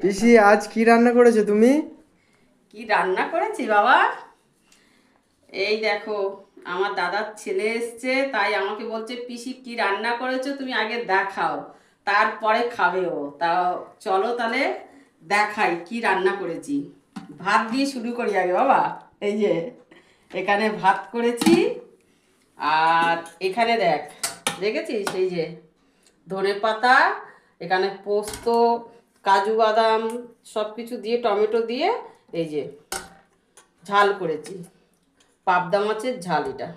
পিসি আজ কি রান্না করেছো তুমি? কি রান্না করেছি বাবা? এই দেখো, আমার দাদার ছেলে এসছে, তাই আমাকে বলছে পিসি কি রান্না করেছো তুমি আগে দেখাও, তারপরে খাবে ও। তা চলো তাহলে দেখাই কি রান্না করেছি। ভাত দিয়ে শুরু করি আগে বাবা। এই যে এখানে ভাত করেছি, আর এখানে দেখ, দেখেছিস এই যে ধনে পাতা, এখানে পোস্ত, কাজু বাদাম সব কিছু দিয়ে টমেটো দিয়ে এই যে ঝাল করেছি, পাবদা মাছের ঝাল। এটা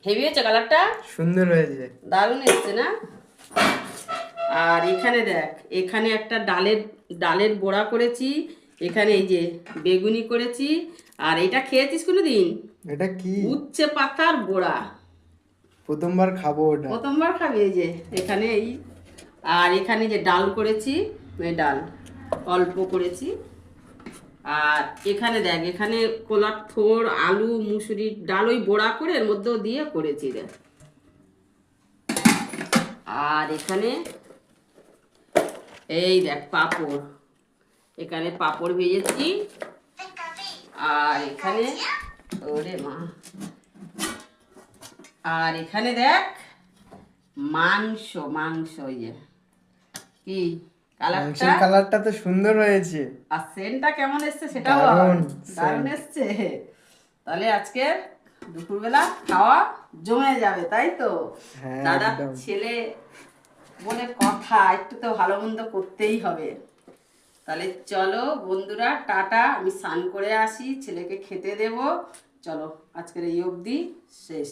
হেভি হয়েছে, কালারটা সুন্দর হয়েছে। দারুণ এসছে না? আর এখানে দেখ, এখানে একটা ডালের ডালের বড়া করেছি, এখানে এই যে বেগুনি করেছি। আর এটা খেয়েছিস কোনোদিন? এটা কি? উচ্ছে পাতার বড়া। প্রথমবার খাবো ওটা। প্রথমবার খাবি? এই যে এখানে এই, আর এখানে যে ডাল করেছি, এই ডাল অল্প করেছি। আর এখানে দেখ, এখানে কলার থোর, আলু, মুসুরির ডাল ওই বড়া করে এর মধ্যেও দিয়ে করেছি দেখ। আর এখানে এই দেখ পাঁপড়, এখানে পাঁপড় ভেজেছি। আর এখানে ওরে মা, আর এখানে দেখ মাংস, মাংস ওই যে কি কালারটা, মাংসের কালারটা তো সুন্দর হয়েছে। আর সেন্টটা কেমন এসছে সেটা বল। দারুণ দারুণ scent। এসছে। তাহলে আজকে দুপুরবেলা খাওয়া জমে যাবে, তাই তো? হ্যাঁ দাদার একদম। ছেলে বলে কথা, একটু তো ভালো মন্দ করতেই হবে। তাহলে চলো বন্ধুরা, টাটা, আমি স্নান করে আসি, ছেলেকে খেতে দেব। চলো আজকের এই অবধি শেষ।